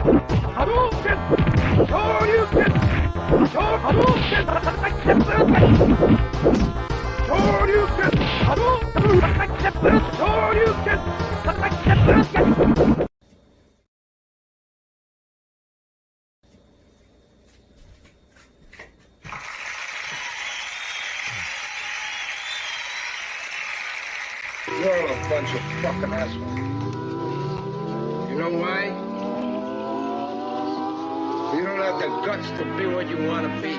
Hadouken! Shoryuken! Hadouken! Shoryuken! Hadouken! Shoryuken! You're all a bunch of fucking assholes. You know why? You don't have the guts to be what you want to be.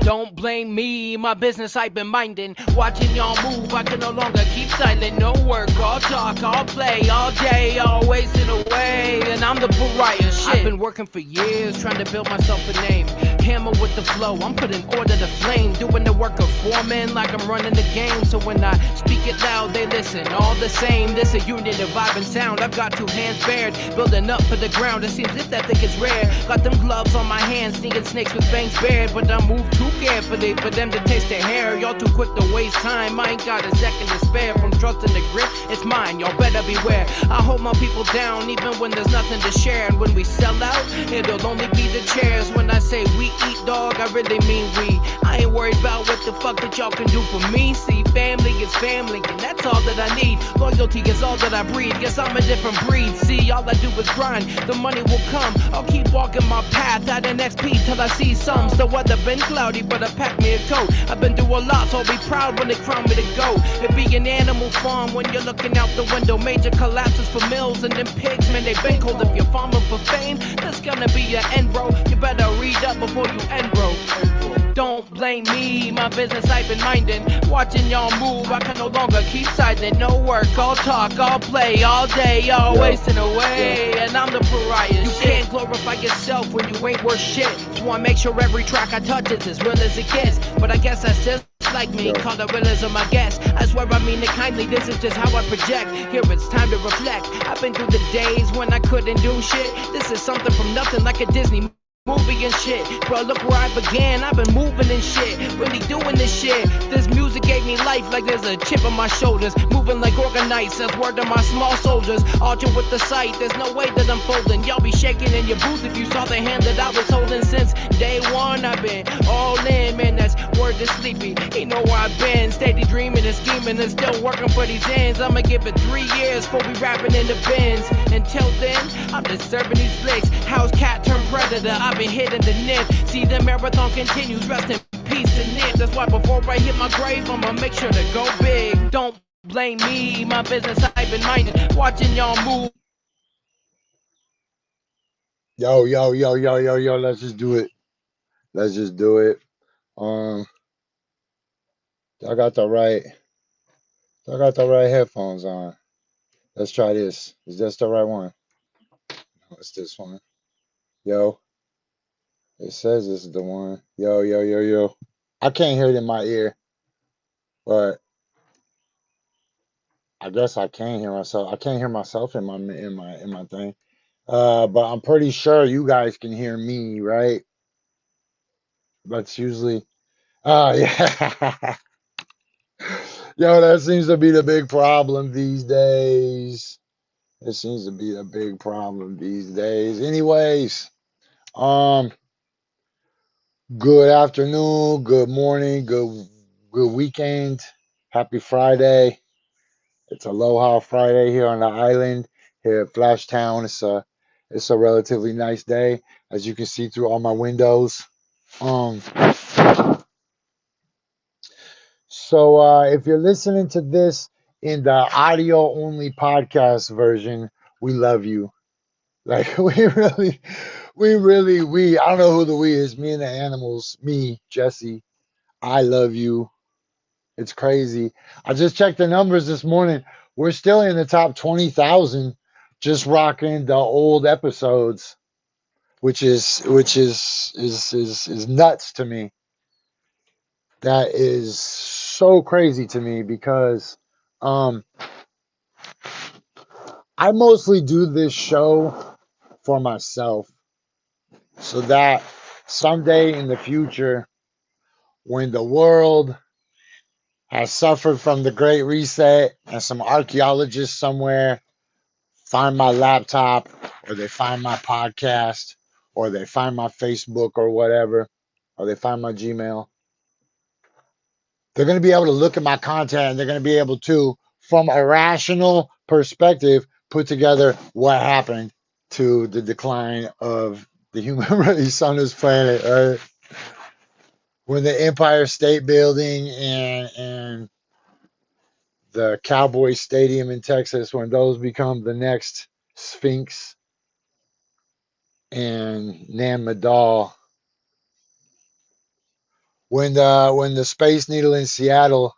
Don't blame me, my business I've been minding. Watching y'all move, I can no longer keep silent. No work, all talk, all play, all day, all wasting away. And I'm the pariah, shit. I've been working for years, trying to build myself a name. Hammer with the flow, I'm putting order to flame. Doing the work of foreman like I'm running the game. So when I speak it loud, they listen, all the same. This a unit of vibe and sound, I've got two hands bared. Building up for the ground, it seems this ethic is rare. Got them gloves on my hands, sneaking snakes with fangs bared. But I move too carefully for them to taste their hair. Y'all too quick to waste time, I ain't got a second to spare. From trusting the grip, it's mine, y'all better beware. I hold my people down even when there's nothing to share. And when we sell out, it'll only be the chairs. When I say we eat, dog, I really mean we. I ain't worried about what the fuck that y'all can do for me. See, family is family, and that's all that I need. Loyalty is all that I breathe. Guess I'm a different breed. See, all I do is grind, the money will come. I'll keep walking my path at an XP till I see some. The weather been cloudy, but I pack me a coat. I've been through a lot, so I'll be proud when they crown me to go. It be an animal farm when you're looking out the window. Major collapses for mills and them pigs, man, they been cold. If you're farming for fame, that's gonna be your end, bro. You better read up before you end, bro. Don't blame me, my business I've been minding. Watching y'all move, I can no longer keep silent. No work, all talk, all play, all day, all wasting away. And I'm the pariah. You can't glorify yourself when you ain't worth shit. So I make sure every track I touch is as real as it gets. But I guess that's just like me, call the realism, I guess. I swear I mean it kindly, this is just how I project. Here it's time to reflect. I've been through the days when I couldn't do shit. This is something from nothing, like a Disney movie and shit. Bro, look where I began, I've been moving and shit. Really doing this shit. This music gave me life like there's a chip on my shoulders. Moving like organized, says word to my small soldiers. Arching with the sight, there's no way that I'm folding. Y'all be shaking in your boots if you saw the hand that I was holding. Since day one I've been all in, man, that's word to Sleepy. He know where I've been, steady dreaming and scheming and still working for these ends. I'ma give it 3 years before we rapping in the bins. Until then, I'm just serving these flicks. House cat turned predator, I've been hitting the nip. See the marathon continues, rest in peace to nip. That's why before I hit my grave, I'ma make sure to go big. Don't blame me, my business I've been minding. Watching y'all move. Yo, let's just do it. Let's just do it. I got the right headphones on. Let's try this. Is this the right one? No, it's this one. Yo, it says this is the one. Yo. I can't hear it in my ear, but I guess I can hear myself. I can't hear myself in my thing. But I'm pretty sure you guys can hear me, right? That's usually yeah. Yo, that seems to be the big problem these days. It seems to be a big problem these days. Anyways, good afternoon, good morning, good weekend. Happy Friday. It's Aloha Friday here on the island, here at FlashTown. It's a relatively nice day, as you can see through all my windows. So if you're listening to this in the audio only podcast version, we love you. Like we I don't know who the we is, me and the animals, me, Jesse. I love you. It's crazy. I just checked the numbers this morning. We're still in the top 20,000 just rocking the old episodes, which is nuts to me. That is so crazy to me because I mostly do this show for myself so that someday in the future when the world has suffered from the Great Reset and some archaeologists somewhere find my laptop or they find my podcast or they find my Facebook or whatever or they find my Gmail, they're going to be able to look at my content and they're going to be able to, from a rational perspective, put together what happened to the decline of the human race on this planet, right? When the Empire State Building and the Cowboy Stadium in Texas, when those become the next Sphinx and Nan Madal, when the Space Needle in Seattle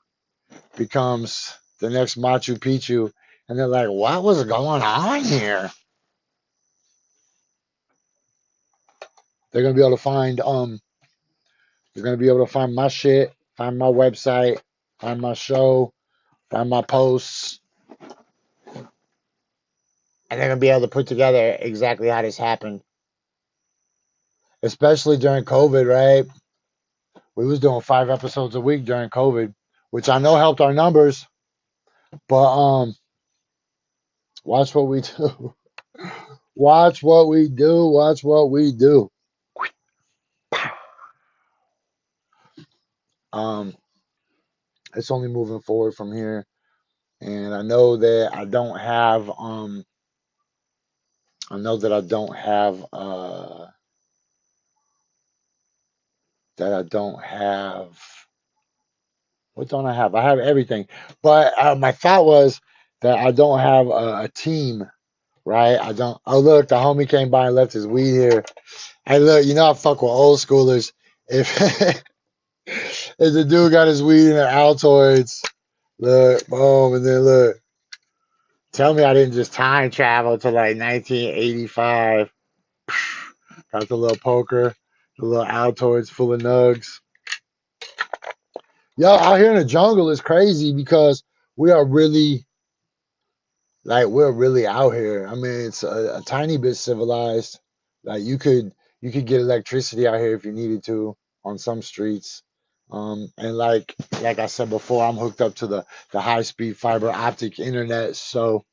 becomes the next Machu Picchu, and they're like, what was going on here? They're gonna be able to find they're gonna be able to find my shit, find my website, find my show, find my posts, and they're gonna be able to put together exactly how this happened. Especially during COVID, right? We was doing 5 episodes a week during COVID, which I know helped our numbers, but watch what we do. Watch what we do. Watch what we do. Um, it's only moving forward from here. And I know that I don't have I know that I don't have that I don't have what don't I have? I have everything. But my thought was that I don't have a team, right? I don't. Oh, look, the homie came by and left his weed here. Hey, look, you know I fuck with old schoolers. If if the dude got his weed in the Altoids, look, boom, and then look. Tell me I didn't just time travel to like 1985. Got the little poker, the little Altoids full of nugs. Yo, out here in the jungle is crazy because we are really, like, we're really out here. I mean, it's a tiny bit civilized. Like, you could get electricity out here if you needed to on some streets. And like I said before, I'm hooked up to the high speed fiber optic internet, so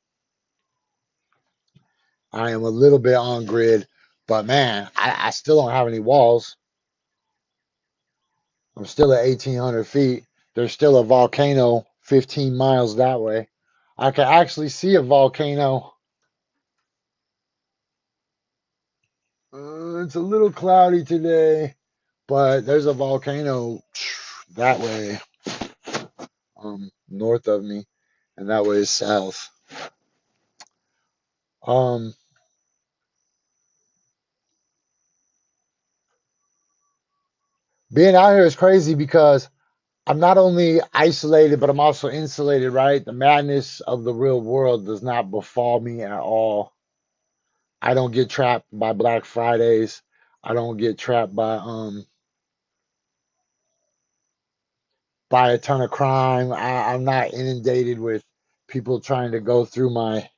I am a little bit on grid. But man, I still don't have any walls. I'm still at 1,800 feet. There's still a volcano 15 miles that way. I can actually see a volcano. It's a little cloudy today, but there's a volcano that way, north of me, and that way is south. Um, being out here is crazy because I'm not only isolated, but I'm also insulated, right? The madness of the real world does not befall me at all. I don't get trapped by Black Fridays. I don't get trapped by a ton of crime. I'm not inundated with people trying to go through my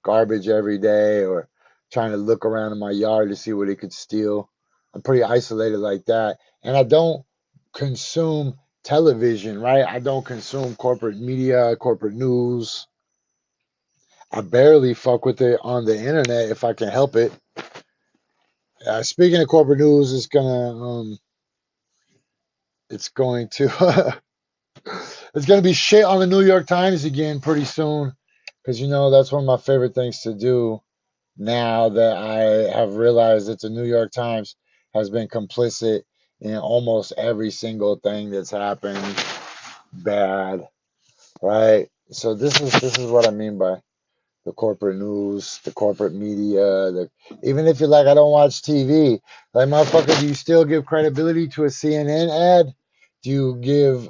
garbage every day or trying to look around in my yard to see what they could steal. I'm pretty isolated like that. And I don't consume television, right? I don't consume corporate media, corporate news. I barely fuck with it on the internet if I can help it. Speaking of corporate news, it's going to it's going to be shit on the New York Times again pretty soon because you know that's one of my favorite things to do now that I have realized that the New York Times has been complicit in almost every single thing that's happened bad, right? So this is what I mean by the corporate news, the corporate media, even if you're like, I don't watch TV, like motherfucker, do you still give credibility to a CNN ad? Do you give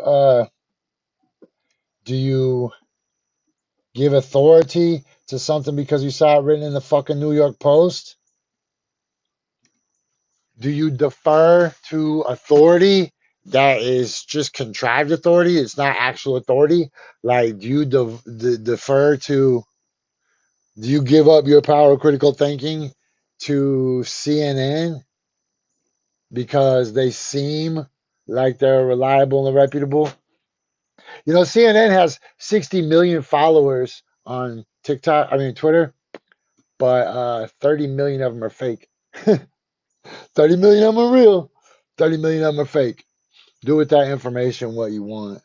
do you give authority to something because you saw it written in the fucking New York Post? Do you defer to authority that is just contrived authority? It's not actual authority. Like, do you defer to? Do you give up your power of critical thinking to CNN? because they seem like they're reliable and reputable. You know, CNN has 60 million followers on TikTok, I mean Twitter, but 30 million of them are fake. 30 million of them are real. 30 million of them are fake. Do with that information what you want.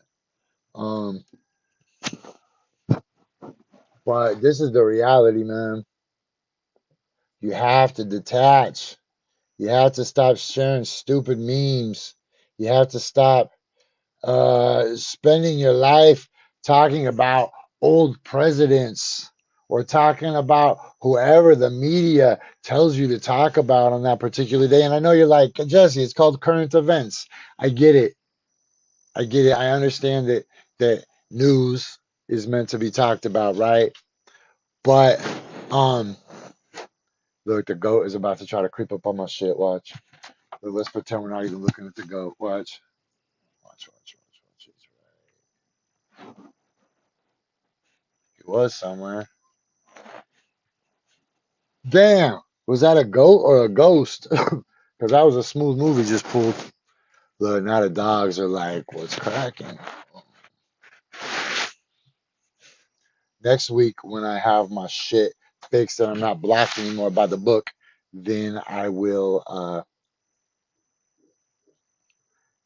Um, but this is the reality, man. You have to detach. You have to stop sharing stupid memes. You have to stop spending your life talking about old presidents or talking about whoever the media tells you to talk about on that particular day. And I know you're like, Jesse, it's called current events. I get it. I get it. I understand that news is meant to be talked about, right? But look, the goat is about to try to creep up on my shit. Watch. Let's pretend we're not even looking at the goat. Watch. Watch. It's right. He was somewhere. Damn. Was that a goat or a ghost? Because that was a smooth move he just pulled. Look, now the dogs are like, what's cracking? Next week, when I have my shit fixed and I'm not blocked anymore by the book, then I will.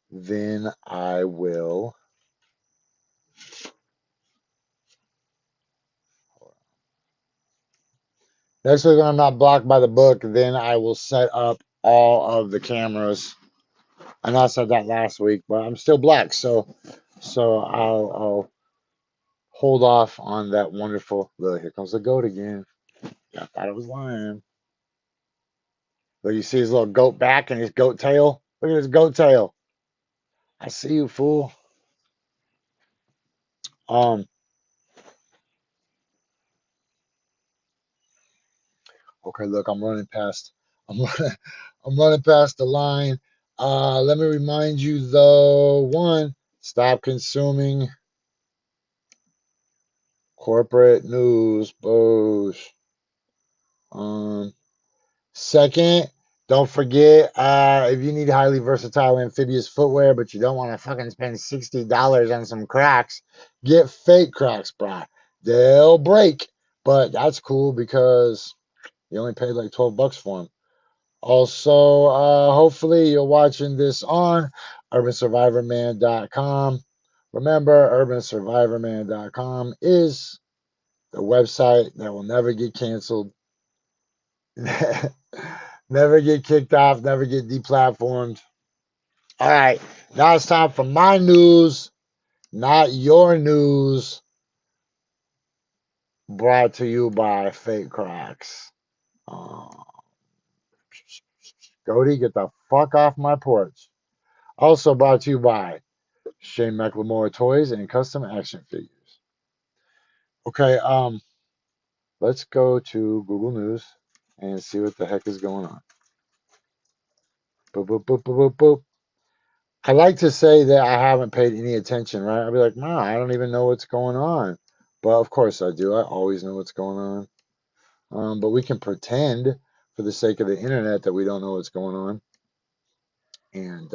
Then I will. Next week, when I'm not blocked by the book, then I will set up all of the cameras. I know I said that last week, but I'm still blocked, so I'll hold off on that wonderful. Look, here comes the goat again. I thought it was lying. Look, you see his little goat back and his goat tail. Look at his goat tail. I see you, fool. Um. Okay, look, I'm running past. I'm running. I'm running past the line. Let me remind you though. One, stop consuming corporate news. Boosh. Um. Second, don't forget if you need highly versatile amphibious footwear, but you don't want to fucking spend $60 on some Crocs, get fake Crocs, brah. They'll break, but that's cool because you only paid like $12 for them. Also, hopefully you're watching this on urbansurvivorman.com. Remember, urbansurvivorman.com is the website that will never get canceled. Never get kicked off, never get deplatformed. All right, now it's time for my news, not your news, brought to you by Fake Crocs. Uh, Cody, get the fuck off my porch. Also brought to you by Shane McLemore Toys and Custom Action Figures. Okay, let's go to Google News and see what the heck is going on. Boop, boop, boop, boop, boop, boop. I like to say that I haven't paid any attention, right? I'll be like, no, I don't even know what's going on. But of course I do. I always know what's going on. But we can pretend for the sake of the internet that we don't know what's going on. And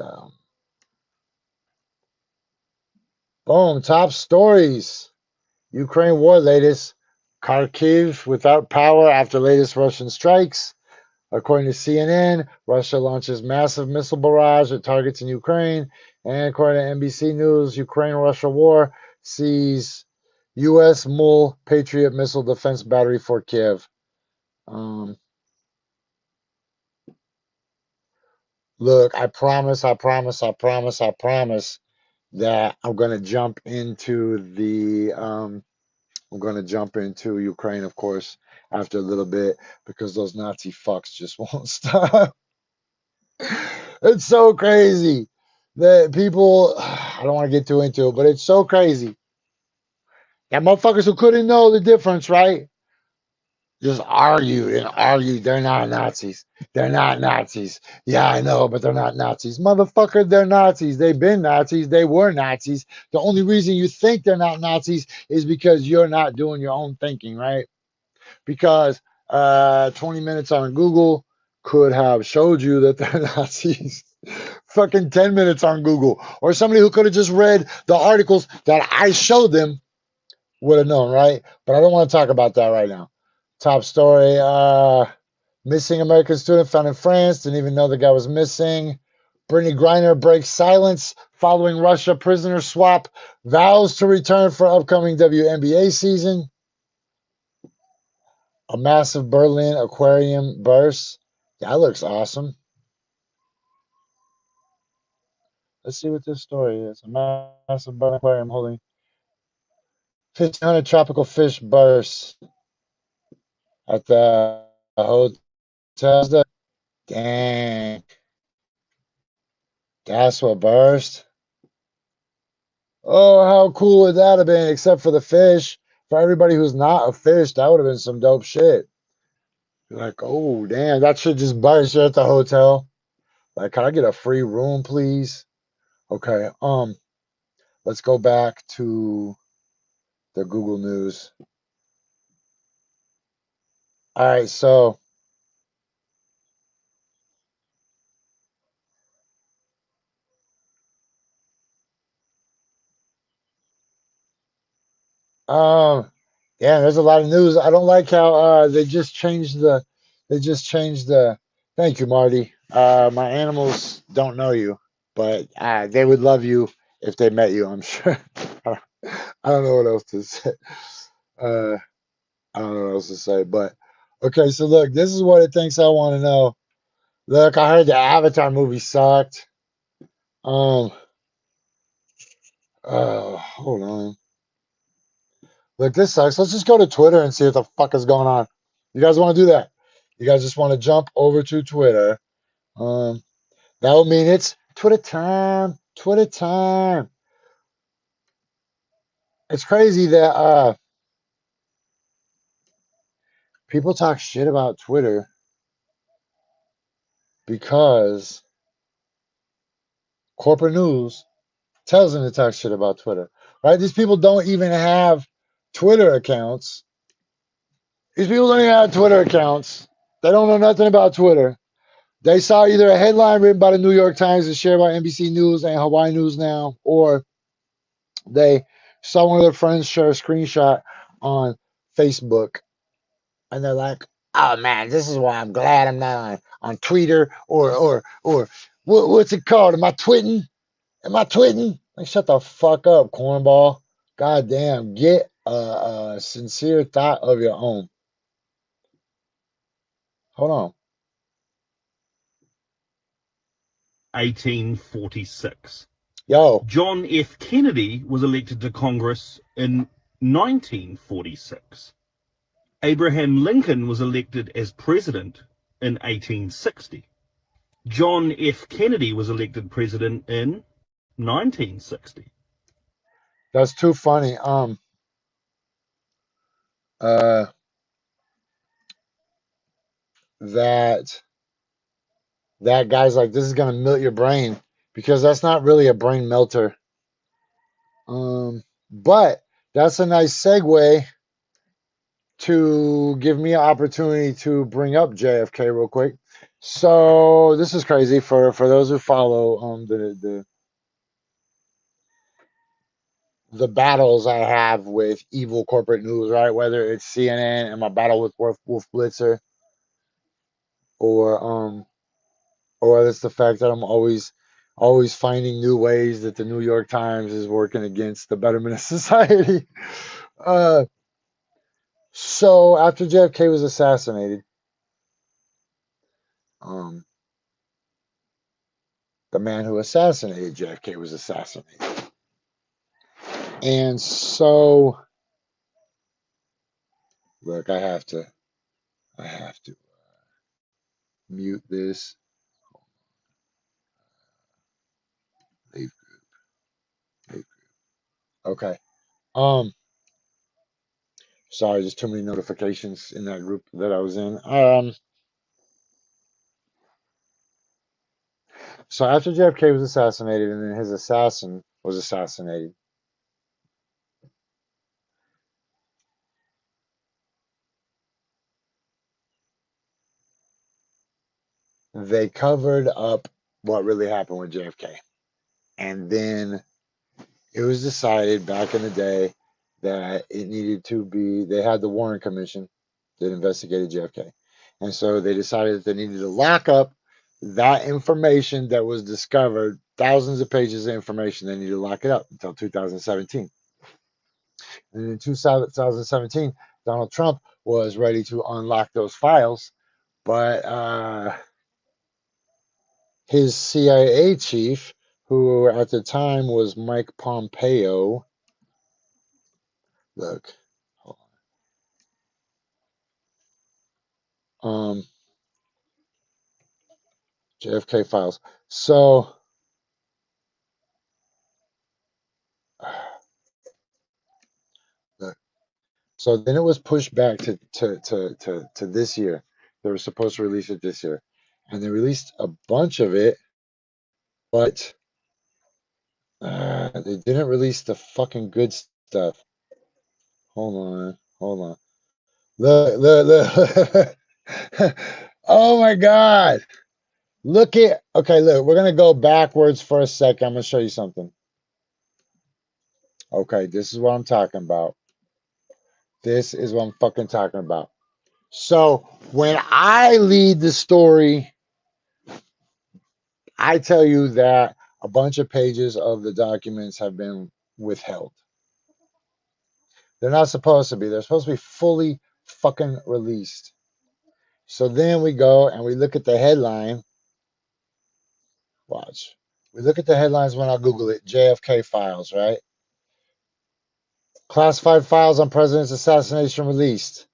boom, top stories. Ukraine war latest. Kharkiv without power after latest Russian strikes. According to CNN, Russia launches massive missile barrage at targets in Ukraine. And according to NBC News, Ukraine-Russia war sees U.S. MUL Patriot missile defense battery for Kiev. Look, I promise that I'm going to jump into I'm going to jump into Ukraine, of course, after a little bit because those Nazi fucks just won't stop. It's so crazy that people, I don't want to get too into it, but it's so crazy. That motherfuckers who couldn't know the difference, right? Just argue and argue. They're not Nazis. They're not Nazis. Yeah, I know, but they're not Nazis. Motherfucker, they're Nazis. They've been Nazis. They were Nazis. The only reason you think they're not Nazis is because you're not doing your own thinking, right? Because 20 minutes on Google could have showed you that they're Nazis. fucking 10 minutes on Google. Or somebody who could have just read the articles that I showed them would have known, right? But I don't want to talk about that right now. Top story, missing American student found in France. Didn't even know the guy was missing. Brittany Griner breaks silence following Russia prisoner swap. Vows to return for upcoming WNBA season. A massive Berlin aquarium burst. That looks awesome. Let's see what this story is. A massive Berlin aquarium holding 1,500 tropical fish burst at the hotel. Dang. That's what burst. Oh, how cool would that have been, except for the fish? For everybody who's not a fish, that would have been some dope shit. Like, oh, damn, that shit just burst here at the hotel. Like, can I get a free room, please? Okay, let's go back to the Google News. All right, so um yeah, there's a lot of news. I don't like how they just changed the thank you, Marty. My animals don't know you, but they would love you if they met you, I'm sure. I don't know what else to say. Uh I don't know what else to say, but okay, so look, this is what it thinks I want to know. Look, I heard the Avatar movie sucked. Um, hold on. Look, this sucks. Let's just go to Twitter and see what the fuck is going on. You guys want to do that? You guys just want to jump over to Twitter. Um, that would mean it's Twitter time. Twitter time. It's crazy that people talk shit about Twitter because corporate news tells them to talk shit about Twitter. Right? These people don't even have Twitter accounts. These people don't even have Twitter accounts. They don't know nothing about Twitter. They saw either a headline written by the New York Times and shared by NBC News and Hawaii News Now, or they saw one of their friends share a screenshot on Facebook, and they're like, "Oh man, this is why I'm glad I'm not on Twitter or what's it called? Am I twitting? Am I twitting? Like, shut the fuck up, cornball. God damn, get a sincere thought of your own. Hold on. 1846. Yo, John F. Kennedy was elected to Congress in 1946. Abraham Lincoln was elected as president in 1860. John F. Kennedy was elected president in 1960. that's too funny. Uh, that that guy's like, this is gonna melt your brain because that's not really a brain melter. But that's a nice segue to give me an opportunity to bring up JFK real quick. So this is crazy for those who follow the battles I have with evil corporate news, right? Whether it's CNN and my battle with Wolf Blitzer, or whether it's the fact that I'm always finding new ways that the New York Times is working against the betterment of society. Uh, so after JFK was assassinated, um, the man who assassinated JFK was assassinated. And so, look, I have to mute this. Leave group, leave group. Okay. Um, sorry, just too many notifications in that group that I was in. So after JFK was assassinated and then his assassin was assassinated, they covered up what really happened with JFK. And then it was decided back in the day that it needed to be, they had the Warren Commission that investigated JFK. And so they decided that they needed to lock up that information that was discovered, thousands of pages of information, they needed to lock it up until 2017. And in 2017, Donald Trump was ready to unlock those files, but his CIA chief, who at the time was Mike Pompeo, look, JFK files. So, look, so then it was pushed back to this year. They were supposed to release it this year, and they released a bunch of it, but they didn't release the fucking good stuff. Hold on. Look. Oh my God. Okay, look, we're gonna go backwards for a second. I'm gonna show you something. Okay, this is what I'm talking about. This is what I'm fucking talking about. So when I lead the story, I tell you that a bunch of pages of the documents have been withheld. They're not supposed to be. They're supposed to be fully fucking released. So then we go and we look at the headline. Watch. We look at the headlines when I Google it. JFK files, right? Classified files on president's assassination released.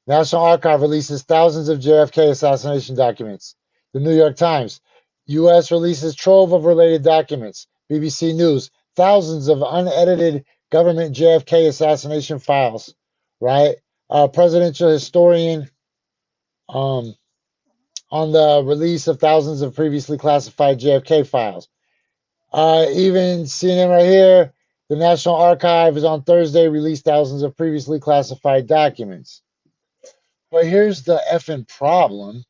National Archive releases thousands of JFK assassination documents. The New York Times. U.S. releases trove of related documents. BBC News. Thousands of unedited government JFK assassination files. Right? Presidential historian on the release of thousands of previously classified JFK files. Even CNN right here. The National Archive is on Thursday released thousands of previously classified documents. But here's the effing problem.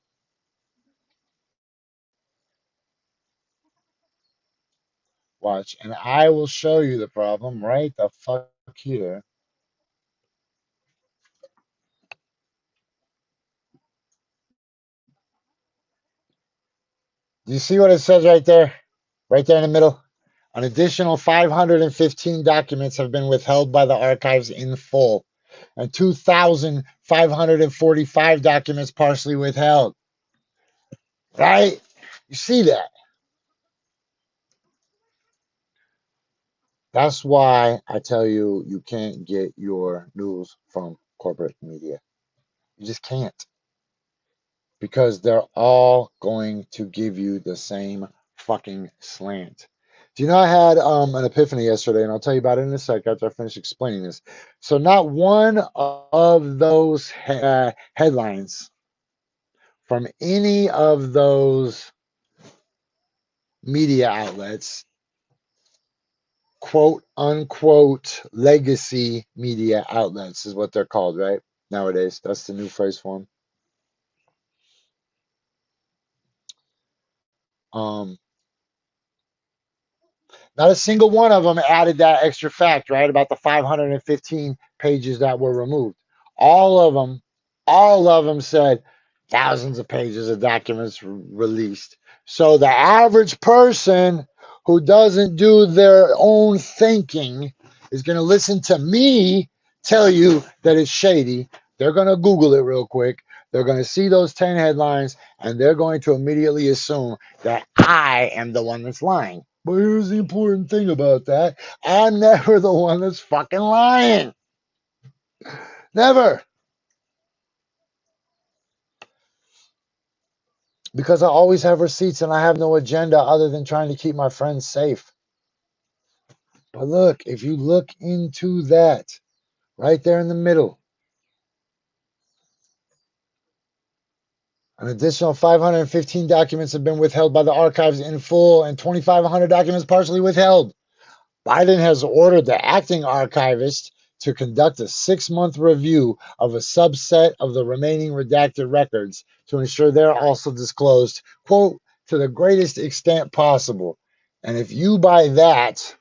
Watch, and I will show you the problem right the fuck here. Do you see what it says right there? Right there in the middle? An additional 515 documents have been withheld by the archives in full, and 2,545 documents partially withheld. Right? You see that? That's why I tell you, you can't get your news from corporate media. You just can't. Because they're all going to give you the same fucking slant. Do you know I had an epiphany yesterday, and I'll tell you about it in a sec after I finish explaining this. So, not one of those headlines from any of those media outlets, quote unquote, legacy media outlets is what they're called, right? Nowadays, that's the new phrase for them. Not a single one of them added that extra fact, right, about the 515 pages that were removed. All of them said thousands of pages of documents released. So the average person who doesn't do their own thinking is going to listen to me tell you that it's shady. They're going to Google it real quick. They're going to see those 10 headlines and they're going to immediately assume that I am the one that's lying. But here's the important thing about that. I'm never the one that's fucking lying. Never. Because I always have receipts and I have no agenda other than trying to keep my friends safe. But look, if you look into that, right there in the middle, an additional 515 documents have been withheld by the archives in full and 2,500 documents partially withheld. Biden has ordered the acting archivist to conduct a 6-month review of a subset of the remaining redacted records to ensure they're also disclosed, quote, to the greatest extent possible. And if you buy that,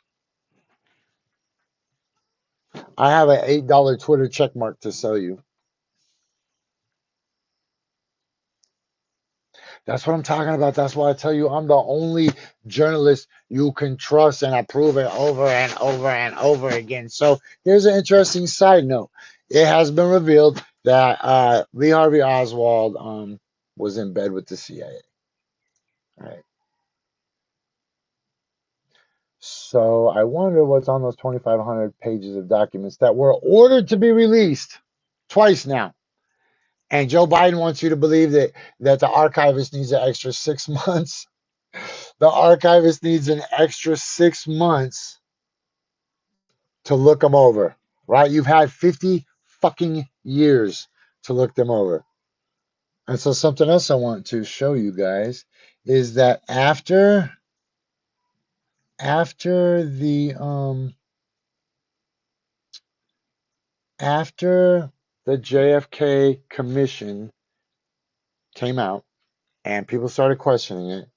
I have an $8 Twitter check mark to sell you. That's what I'm talking about. That's why I tell you I'm the only journalist you can trust, and I prove it over and over and over again. So here's an interesting side note. It has been revealed that Lee Harvey Oswald was in bed with the CIA. All right. So I wonder what's on those 2,500 pages of documents that were ordered to be released twice now. And Joe Biden wants you to believe that the archivist needs an extra 6 months. The archivist needs an extra 6 months to look them over, right? You've had 50 fucking years to look them over. And so something else I want to show you guys is that after the JFK commission came out and people started questioning it,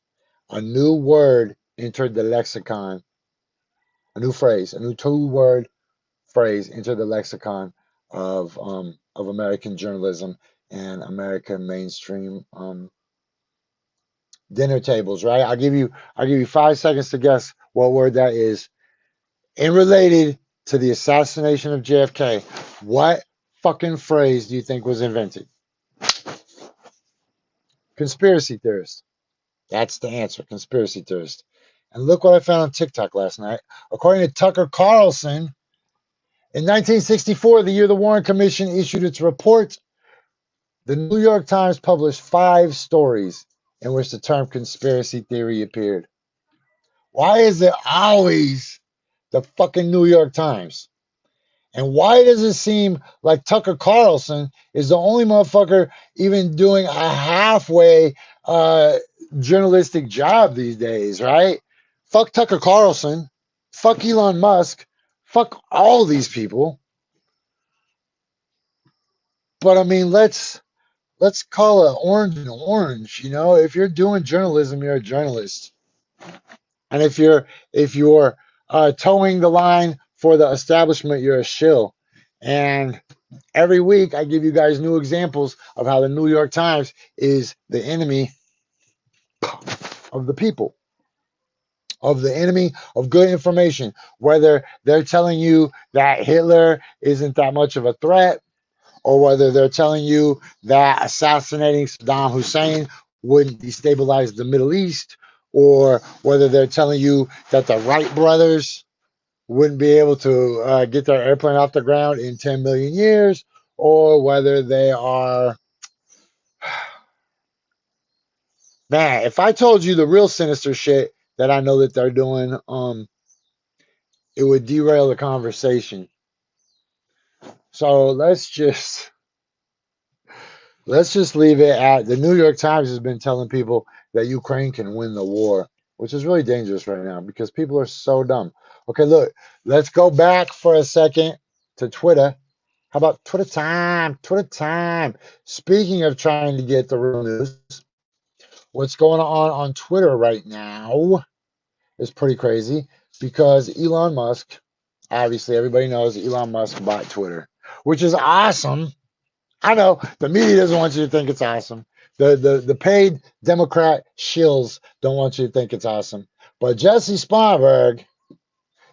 a new word entered the lexicon, a new phrase, a new two-word phrase entered the lexicon of American journalism and American mainstream dinner tables, right? I'll give you 5 seconds to guess what word that is. And related to the assassination of JFK, what fucking phrase do you think was invented? Conspiracy theorist. That's the answer, conspiracy theorist. And look what I found on TikTok last night. According to Tucker Carlson, in 1964, the year the Warren Commission issued its report, the New York Times published 5 stories in which the term conspiracy theory appeared. Why is it always the fucking New York Times? And why does it seem like Tucker Carlson is the only motherfucker even doing a halfway journalistic job these days, right? Fuck Tucker Carlson. Fuck Elon Musk. Fuck all these people. But I mean, let's call it orange and orange. You know, if you're doing journalism, you're a journalist. And if you're towing the line for the establishment, you're a shill. And every week I give you guys new examples of how the New York Times is the enemy of the people, of the enemy of good information. Whether they're telling you that Hitler isn't that much of a threat, or whether they're telling you that assassinating Saddam Hussein wouldn't destabilize the Middle East, or whether they're telling you that the Wright brothers wouldn't be able to get their airplane off the ground in 10 million years, or whether they are... Man, if I told you the real sinister shit that I know that they're doing, it would derail the conversation. So let's just leave it at the New York Times has been telling people that Ukraine can win the war, which is really dangerous right now because people are so dumb. Okay, look, let's go back for a second to Twitter. How about Twitter time? Twitter time. Speaking of trying to get the real news, what's going on Twitter right now is pretty crazy because Elon Musk, obviously everybody knows Elon Musk bought Twitter, which is awesome. I know the media doesn't want you to think it's awesome. The paid Democrat shills don't want you to think it's awesome. But Jesse Sponberg,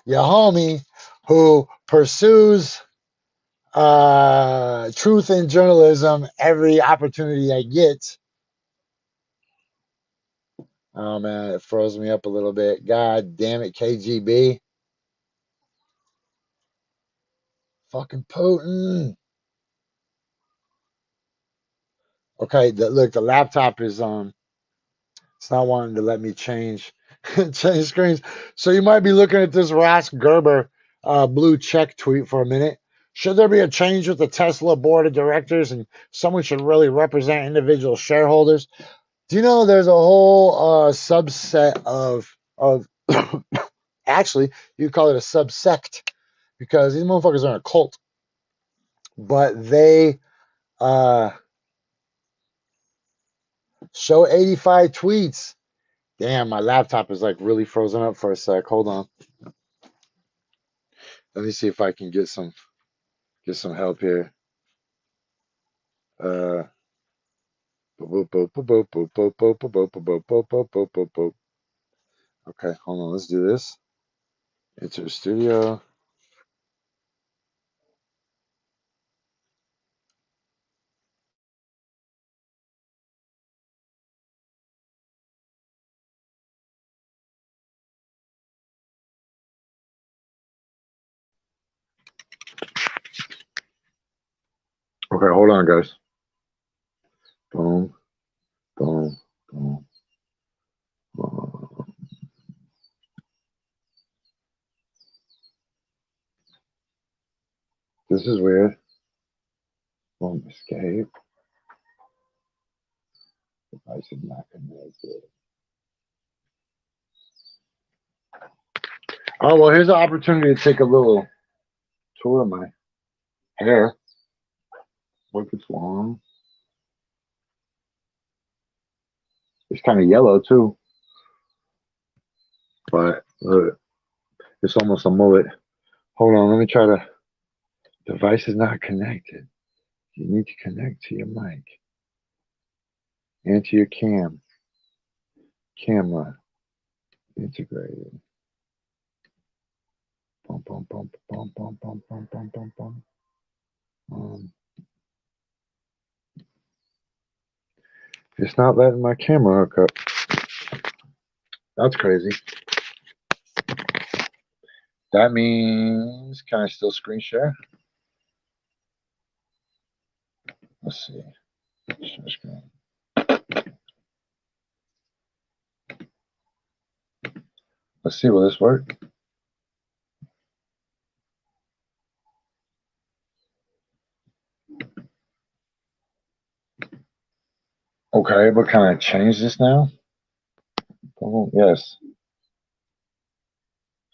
your homie, who pursues truth in journalism every opportunity I get. Oh man, it froze me up a little bit. God damn it, KGB. Fucking Putin. Okay, look, the laptop is it's not wanting to let me change screens. So you might be looking at this Ross Gerber blue check tweet for a minute. Should there be a change with the Tesla board of directors and someone should really represent individual shareholders? Do you know there's a whole subset of actually you could call it a subsect because these motherfuckers are in a cult, but they show 85 tweets Damn, my laptop is like really frozen up for a sec. Hold on. Let me see if I can get some help here. Boop, boop, boop, boop, boop, boop, boop, boop, boop, boop, boop, boop, boop, boop, boop. Okay, hold on. Let's do this. Enter studio. Okay, hold on, guys. Boom, boom, boom. Boom. This is weird. Boom, escape. Device is not connected. Oh, well, here's an opportunity to take a little tour of my hair. Look, it's long. It's kind of yellow, too. But look, it's almost a mullet. Hold on, let me try to. Device is not connected. You need to connect to your mic and to your camera integrated. Bum, bum, bum, bum, bum, bum, bum, bum, bum, bum. It's not letting my camera hook up. That's crazy. That means, can I still screen share? Let's see. Share screen. Let's see, will this work? Okay, but can I change this now? Oh, yes.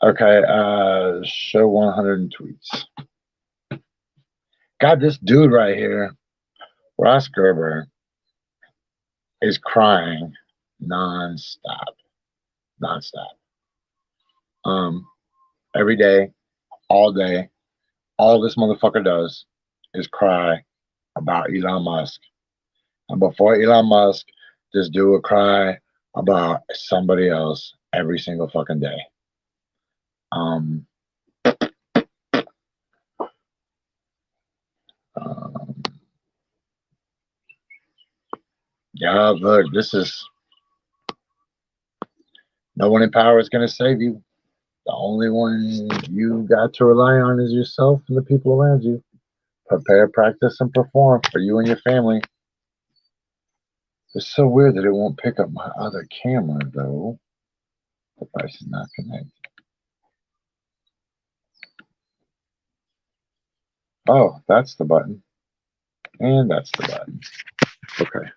Okay, show 100 tweets. God, this dude right here, Ross Gerber, is crying nonstop. Every day, all day, all this motherfucker does is cry about Elon Musk. And before Elon Musk, this dude would cry about somebody else every single fucking day. Um, um, yeah, look, this is no one in power is going to save you. The only one you got to rely on is yourself and the people around you. Prepare, practice, and perform for you and your family. It's so weird that it won't pick up my other camera, though. The device is not connected. Oh, that's the button. And that's the button. Okay.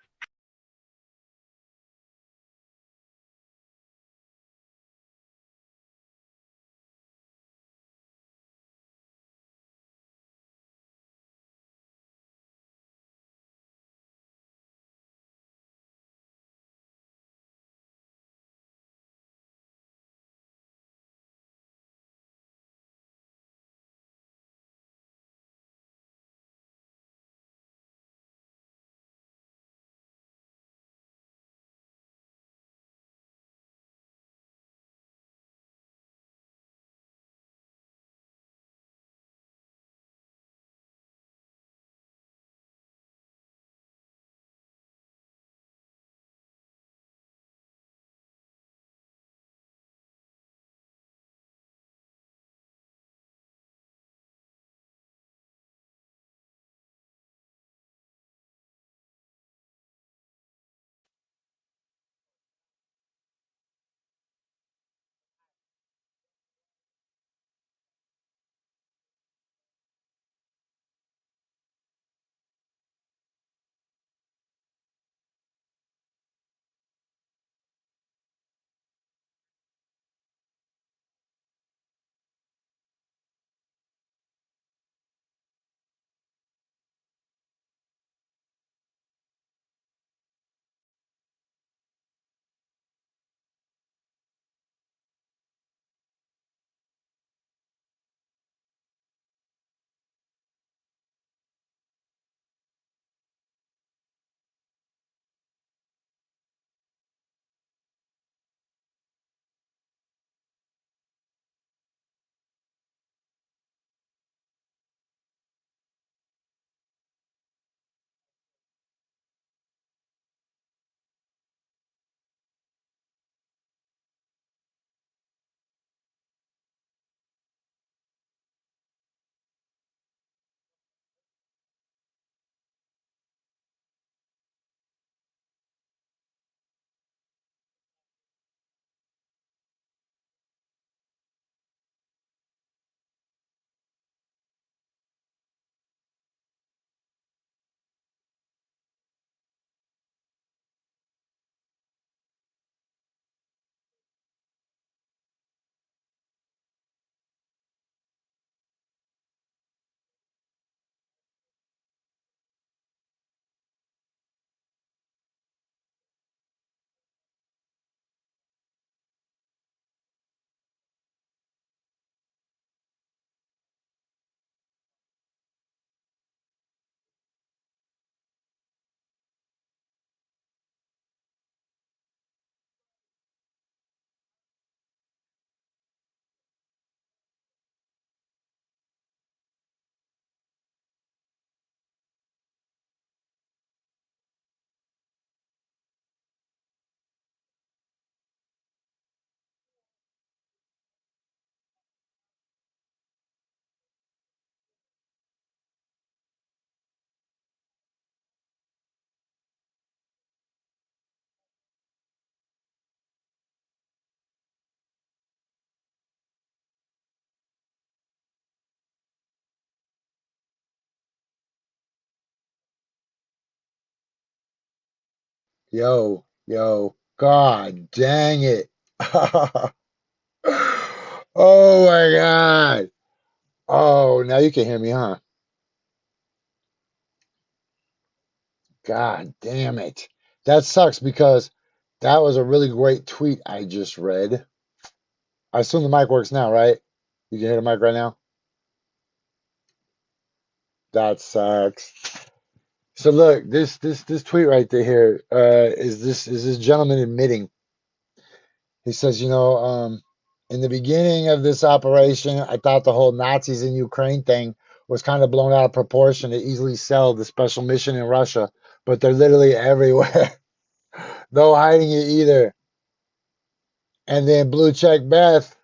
Yo, God dang it. Oh my God. Oh, now you can hear me, huh? God damn it. That sucks because that was a really great tweet I just read. I assume the mic works now, right? You can hear the mic right now? That sucks. So look, this tweet right there here is this gentleman admitting. He says, in the beginning of this operation, I thought the whole Nazis in Ukraine thing was kind of blown out of proportion to easily sell the special mission in Russia, but they're literally everywhere. No hiding it either. And then Blue Check Beth,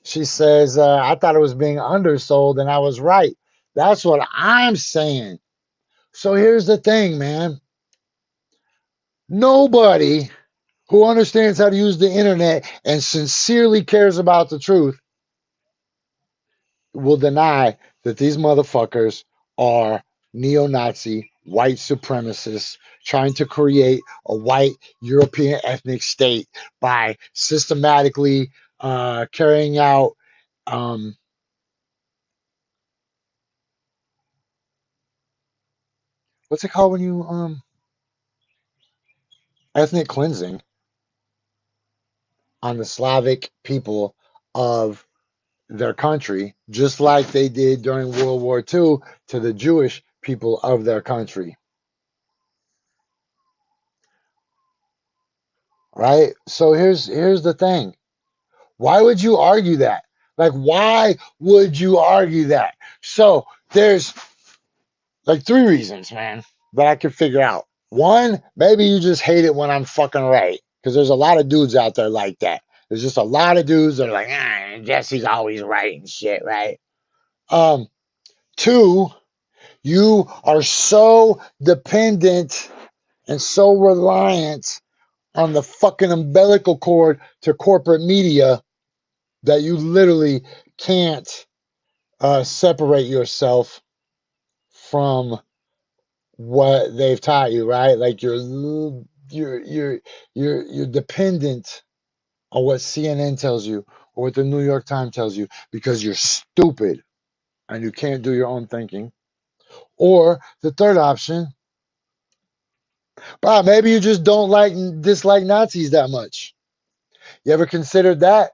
she says, I thought it was being undersold, and I was right. That's what I'm saying. So here's the thing, man. Nobody who understands how to use the internet and sincerely cares about the truth will deny that these motherfuckers are neo-Nazi white supremacists trying to create a white European ethnic state by systematically carrying out what's it called when you ethnic cleansing on the Slavic people of their country, just like they did during World War II to the Jewish people of their country. Right? So here's the thing. Why would you argue that? Like, why would you argue that? So there's like three reasons, man, that I can figure out. One, maybe you just hate it when I'm fucking right. Because there's a lot of dudes out there like that. There's just a lot of dudes that are like, Jesse's always right and shit, right? Two, you are so dependent and so reliant on the fucking umbilical cord to corporate media that you literally can't separate yourself from what they've taught you, right? Like you're dependent on what CNN tells you or what the New York Times tells you because you're stupid and you can't do your own thinking. Or the third option, Bob, maybe you just don't dislike Nazis that much. You ever considered that?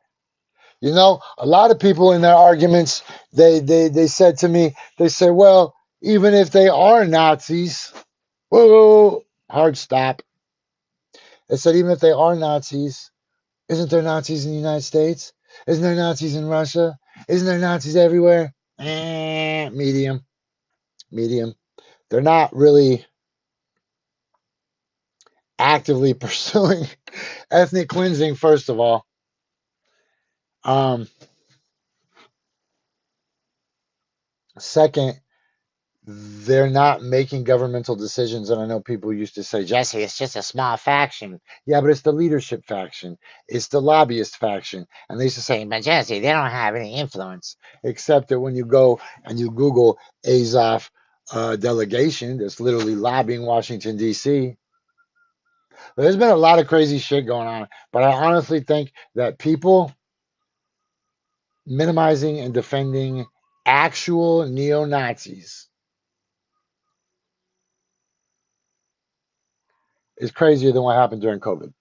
A lot of people in their arguments, they said to me, they said, well, even if they are Nazis, whoa, hard stop. They said, even if they are Nazis, isn't there Nazis in the United States? Isn't there Nazis in Russia? Isn't there Nazis everywhere? Medium. They're not really actively pursuing ethnic cleansing, first of all. Second, they're not making governmental decisions. And I know people used to say, Jesse, it's just a small faction. Yeah, but it's the leadership faction. It's the lobbyist faction. And they used to say, but Jesse, they don't have any influence. Except that when you go and you Google Azov delegation that's literally lobbying Washington, D.C., there's been a lot of crazy shit going on. But I honestly think that people minimizing and defending actual neo-Nazis is crazier than what happened during COVID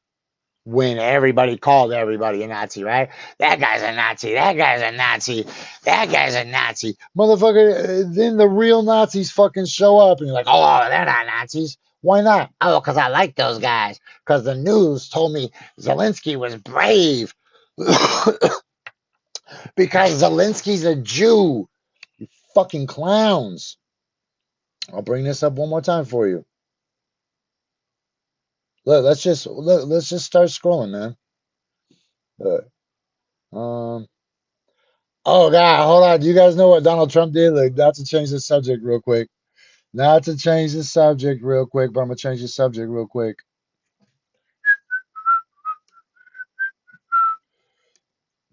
when everybody called everybody a Nazi, right? That guy's a Nazi. That guy's a Nazi. That guy's a Nazi. Motherfucker, then the real Nazis fucking show up and you're like, oh, they're not Nazis. Why not? Oh, because I like those guys. Because the news told me Zelensky was brave. Because Zelensky's a Jew. You fucking clowns. I'll bring this up one more time for you. Look, let's just start scrolling, man. Look. Oh God, hold on. Do you guys know what Donald Trump did? Like, not to change the subject real quick. Not to change the subject real quick, but I'm gonna change the subject real quick.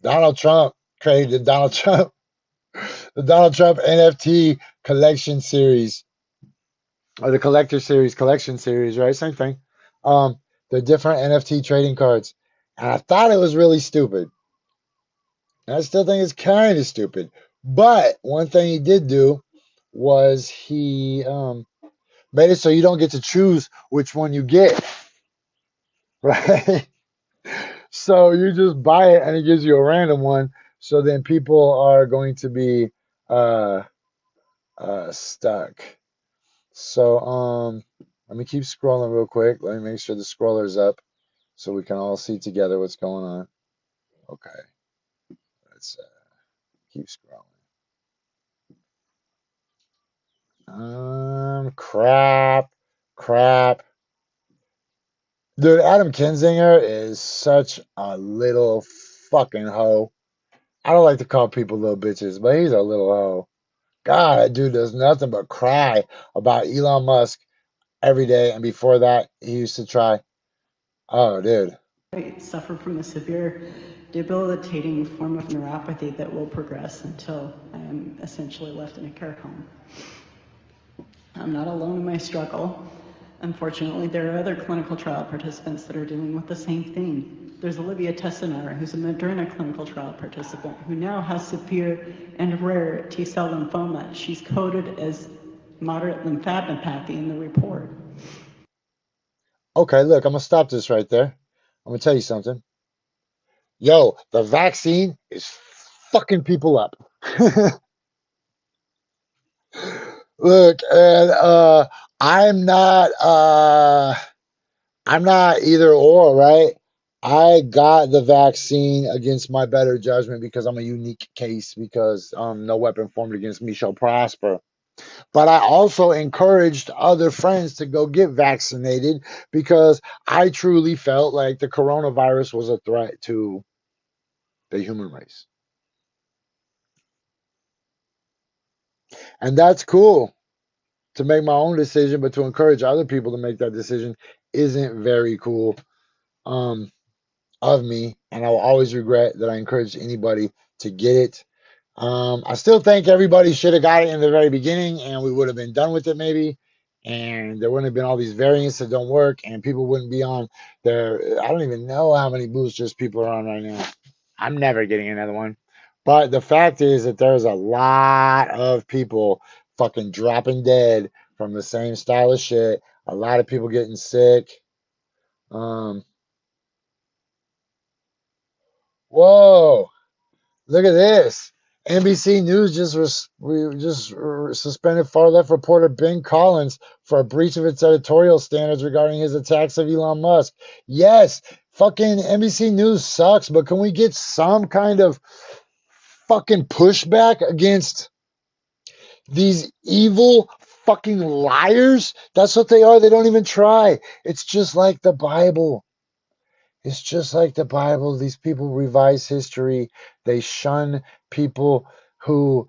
Donald Trump created the Donald Trump NFT collection series, or the collector series, collection series, right? Same thing. the different NFT trading cards, and I thought it was really stupid. And I still think it's kind of stupid. But one thing he did do was he made it so you don't get to choose which one you get, right? So you just buy it and it gives you a random one. So then people are going to be uh, stuck. So let me keep scrolling real quick. Let me make sure the scroller's up so we can all see together what's going on. Okay, let's keep scrolling. Crap. Dude, Adam Kinzinger is such a little fucking hoe. I don't like to call people little bitches, but he's a little hoe. God, that dude does nothing but cry about Elon Musk every day. And before that, he used to try. Oh, dude. I suffer from a severe, debilitating form of neuropathy that will progress until I am essentially left in a care home. I'm not alone in my struggle. Unfortunately, there are other clinical trial participants that are dealing with the same thing. There's Olivia Tessenauer, who's a Moderna clinical trial participant, who now has severe and rare T-cell lymphoma. She's coded as moderate lymphadenopathy in the report. Okay, look, I'm going to stop this right there. I'm going to tell you something. Yo, the vaccine is fucking people up. Look, and I'm not I'm not either or, right? I got the vaccine against my better judgment because I'm a unique case because no weapon formed against me shall prosper. But I also encouraged other friends to go get vaccinated because I truly felt like the coronavirus was a threat to the human race. And that's cool to make my own decision, but to encourage other people to make that decision isn't very cool. Of me, and I will always regret that I encouraged anybody to get it. I still think everybody should have got it in the very beginning, and we would have been done with it maybe, and there wouldn't have been all these variants that don't work, and people wouldn't be on their. I don't even know how many boosters people are on right now. I'm never getting another one. But the fact is that there's a lot of people fucking dropping dead from the same style of shit. A lot of people getting sick. Um, Whoa. Look at this. NBC News suspended far left reporter Ben Collins for a breach of its editorial standards regarding his attacks of Elon Musk. Yes, fucking NBC News sucks, but can we get some kind of fucking pushback against these evil fucking liars? That's what they are. They don't even try. It's just like the Bible. It's just like the Bible. These people revise history. They shun people who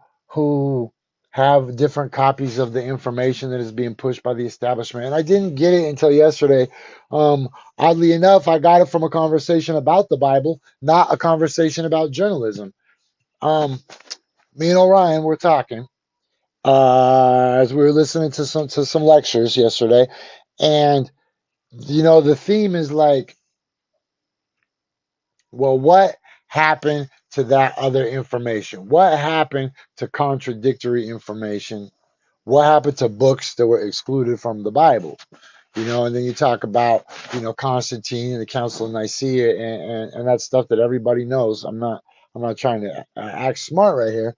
have different copies of the information that is being pushed by the establishment. And I didn't get it until yesterday. Oddly enough, I got it from a conversation about the Bible, not a conversation about journalism. Me and Orion were talking as we were listening to some lectures yesterday, and the theme is like, well, what happened to that other information? What happened to contradictory information? What happened to books that were excluded from the Bible? And then you talk about, Constantine and the Council of Nicaea and that stuff that everybody knows. I'm not trying to act smart right here,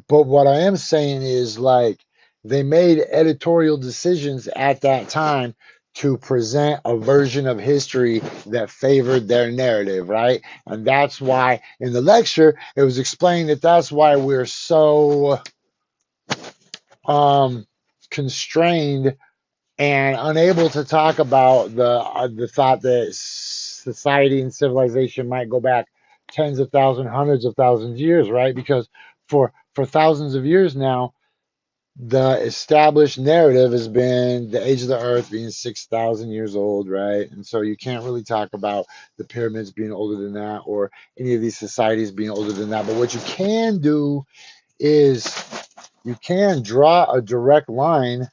but what I am saying is, like, they made editorial decisions at that time to present a version of history that favored their narrative, right? And that's why in the lecture it was explained that that's why we're so constrained and unable to talk about the thought that society and civilization might go back tens of thousands, hundreds of thousands of years, right? Because for thousands of years now, the established narrative has been the age of the earth being 6,000 years old, right? And so you can't really talk about the pyramids being older than that or any of these societies being older than that. But what you can do is you can draw a direct line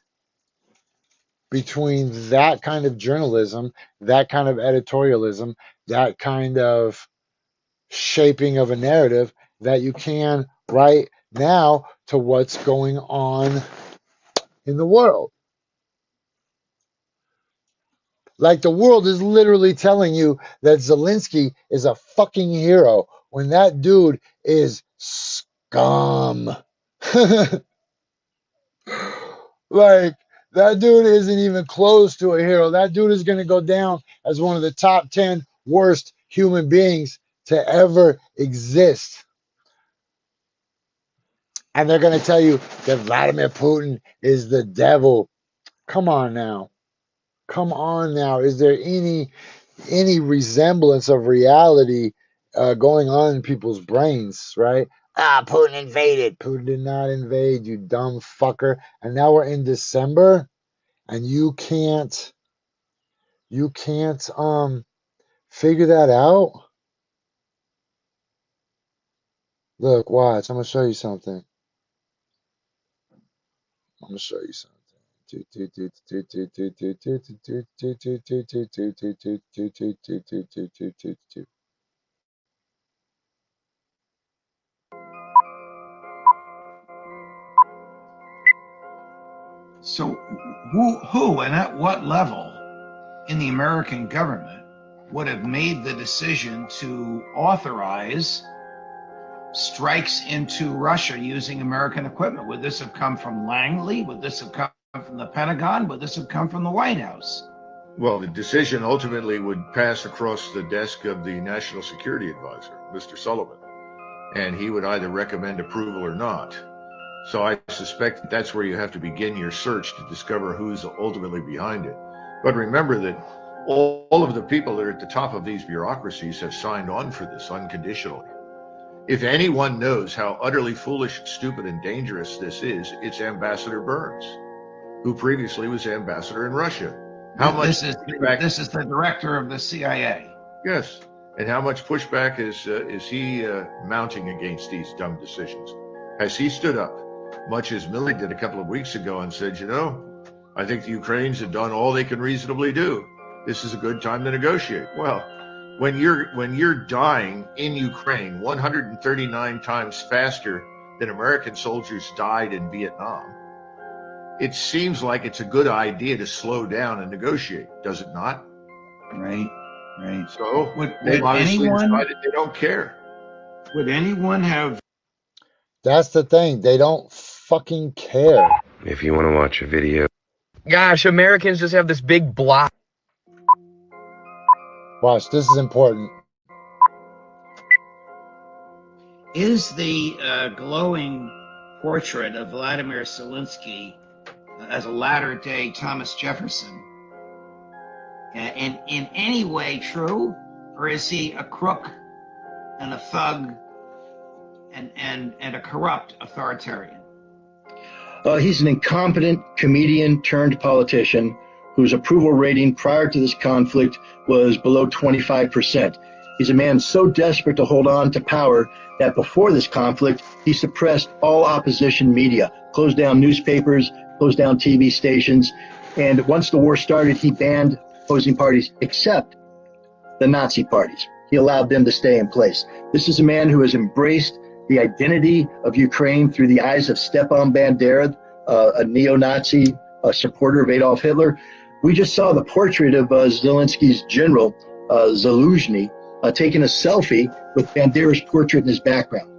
between that kind of journalism, that kind of editorialism, that kind of shaping of a narrative that you can right now to what's going on in the world. Like the world is literally telling you that Zelensky is a fucking hero when that dude is scum. Like, that dude isn't even close to a hero. That dude is going to go down as one of the top 10 worst human beings to ever exist. And they're going to tell you that Vladimir Putin is the devil. Come on now. Come on now. Is there any resemblance of reality going on in people's brains, right? Putin invaded. Putin did not invade, you dumb fucker. And now we're in December, and you can't figure that out. Look, watch. I'm gonna show you something. I'm gonna show you something. So who and at what level in the American government would have made the decision to authorize strikes into Russia using American equipment? Would this have come from Langley? Would this have come from the Pentagon? Would this have come from the White House? Well, the decision ultimately would pass across the desk of the National Security Advisor, Mr. Sullivan, and he would either recommend approval or not. So I suspect that's where you have to begin your search to discover who's ultimately behind it. But remember that all of the people that are at the top of these bureaucracies have signed on for this unconditionally. If anyone knows how utterly foolish, stupid, and dangerous this is, it's Ambassador Burns, who previously was ambassador in Russia. How much this is the director of the CIA. Yes, and how much pushback is he mounting against these dumb decisions? Has he stood up, much as Milley did a couple of weeks ago, and said, you know, I think the Ukrainians have done all they can reasonably do. This is a good time to negotiate. Well, when you're dying in Ukraine 139 times faster than American soldiers died in Vietnam, it seems like it's a good idea to slow down and negotiate, does it not? Right. So would they've obviously anyone decided they don't care. would anyone have That's the thing. They don't fucking care. If you want to watch a video. Gosh, Americans just have this big block. Watch, this is important. is the glowing portrait of Vladimir Zelensky as a latter-day Thomas Jefferson in any way true, or is he a crook and a thug and a corrupt authoritarian? He's an incompetent comedian turned politician whose approval rating prior to this conflict was below 25%. He's a man so desperate to hold on to power that before this conflict, he suppressed all opposition media, closed down newspapers, closed down TV stations, and once the war started, he banned opposing parties except the Nazi parties. He allowed them to stay in place. This is a man who has embraced the identity of Ukraine through the eyes of Stepan Bandera, a neo-Nazi, a supporter of Adolf Hitler. We just saw the portrait of Zelensky's general, Zaluzhny, taking a selfie with Bandera's portrait in his background.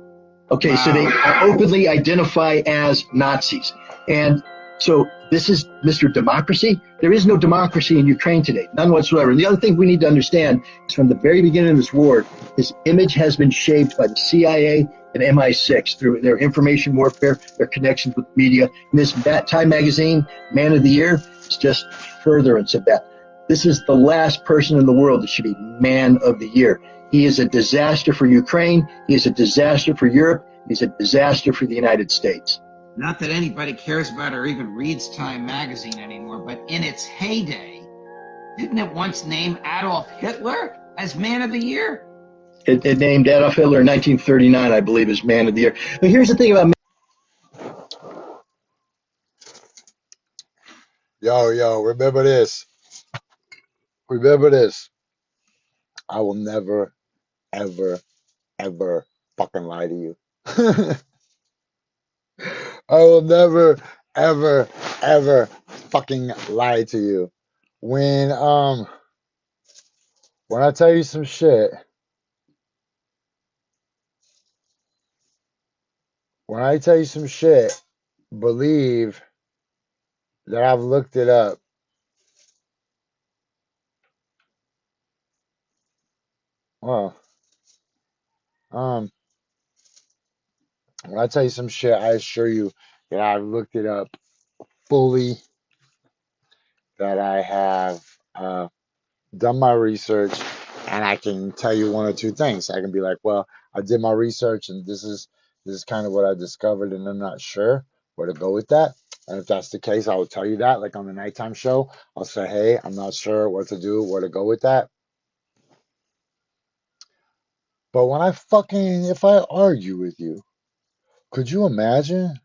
Okay, wow. So they openly identify as Nazis. And so this is Mr. Democracy. There is no democracy in Ukraine today, none whatsoever. And the other thing we need to understand is from the very beginning of this war, his image has been shaped by the CIA and MI6 through their information warfare, their connections with media. And this Time magazine, Man of the Year, is just furtherance of that. This is the last person in the world that should be Man of the Year. He is a disaster for Ukraine. He is a disaster for Europe. He's a disaster for the United States. Not that anybody cares about or even reads Time magazine anymore, but in its heyday, didn't it once name Adolf Hitler as Man of the Year? It named Adolf Hitler in 1939, I believe, as Man of the Year. But here's the thing about Yo, remember this. Remember this. I will never, ever, ever fucking lie to you. I will never, ever, ever fucking lie to you. When when I tell you some shit, when I tell you some shit, believe that I've looked it up. Well, um, when I tell you some shit, I assure you that I've looked it up fully, that I have done my research, and I can tell you one or two things. I can be like, well, I did my research, and this is kind of what I discovered, and I'm not sure where to go with that. And if that's the case, I will tell you that. Like on the nighttime show, I'll say, hey, I'm not sure what to do, where to go with that. But when if I argue with you, could you imagine?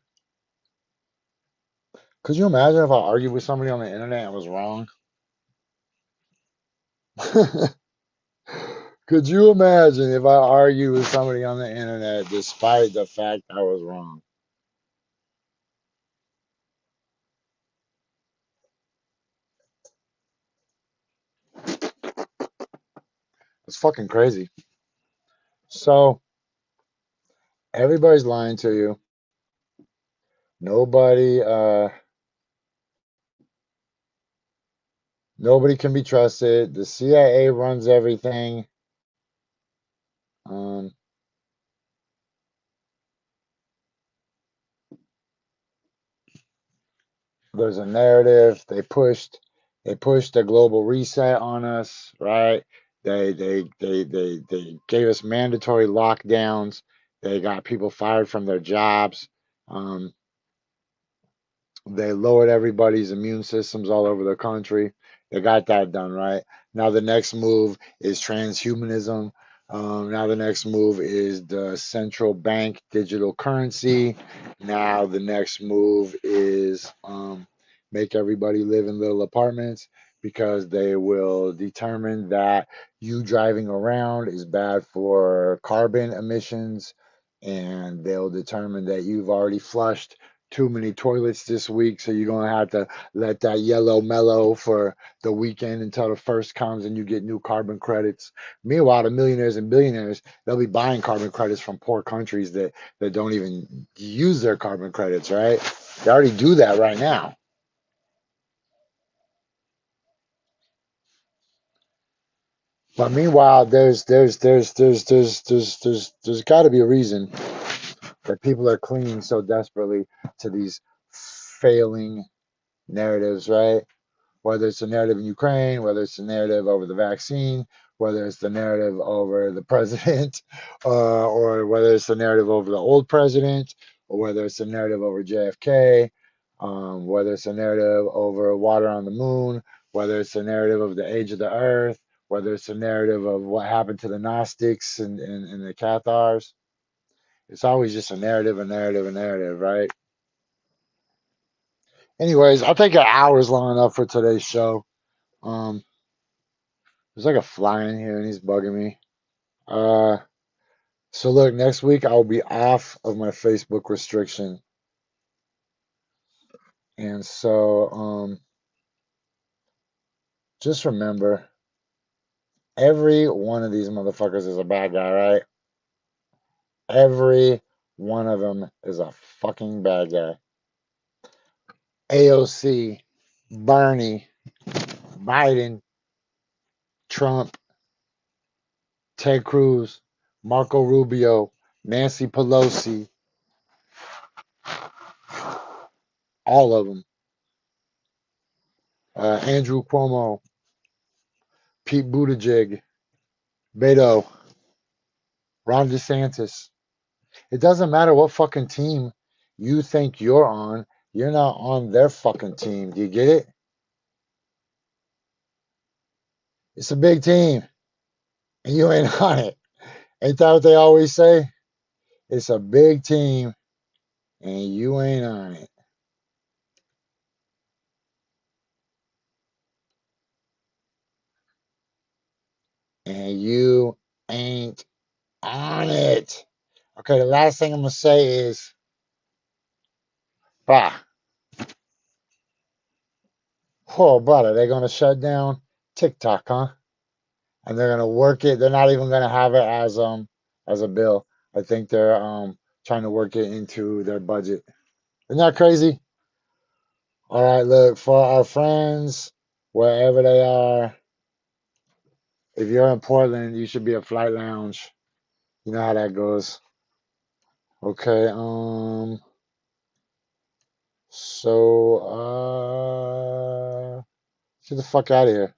Could you imagine if I argued with somebody on the internet and was wrong? Could you imagine if I argued with somebody on the internet despite the fact I was wrong? It's fucking crazy. So everybody's lying to you. Nobody nobody can be trusted. The CIA runs everything. Um, there's a narrative. They pushed a global reset on us, right? They gave us mandatory lockdowns. They got people fired from their jobs. Um, they lowered everybody's immune systems all over the country. They got that done, right? Now the next move is transhumanism. Now the next move is the central bank digital currency. Now the next move is make everybody live in little apartments because they will determine that you driving around is bad for carbon emissions, and they'll determine that you've already flushed too many toilets this week, so you're gonna have to let that yellow mellow for the weekend until the first comes and you get new carbon credits. Meanwhile, the millionaires and billionaires, they'll be buying carbon credits from poor countries that don't even use their carbon credits, right? They already do that right now. But meanwhile, there's got to be a reason that people are clinging so desperately to these failing narratives, right? Whether it's the narrative in Ukraine, whether it's the narrative over the vaccine, whether it's the narrative over the president, or whether it's the narrative over the old president, or whether it's the narrative over JFK, whether it's a narrative over water on the moon, whether it's a narrative of the age of the earth, whether it's a narrative of what happened to the Gnostics and the Cathars. It's always just a narrative, a narrative, a narrative, right? Anyways, I think an hour is long enough for today's show. Um, There's like a fly in here and he's bugging me. Uh, so look, next week I'll be off of my Facebook restriction. And so just remember, every one of these motherfuckers is a bad guy, right? Every one of them is a fucking bad guy. AOC, Bernie, Biden, Trump, Ted Cruz, Marco Rubio, Nancy Pelosi, all of them. Andrew Cuomo, Pete Buttigieg, Beto, Ron DeSantis. It doesn't matter what fucking team you think you're on. You're not on their fucking team. Do you get it? It's a big team, and you ain't on it. Ain't that what they always say? It's a big team, and you ain't on it. and you ain't on it. Okay, the last thing I'm gonna say is, bah, oh brother, they're gonna shut down TikTok, huh? And they're gonna work it. They're not even gonna have it as a bill. I think they're trying to work it into their budget. Isn't that crazy? All right, look, for our friends, wherever they are, if you're in Portland, you should be at Flight Lounge. You know how that goes. Okay, so get the fuck out of here.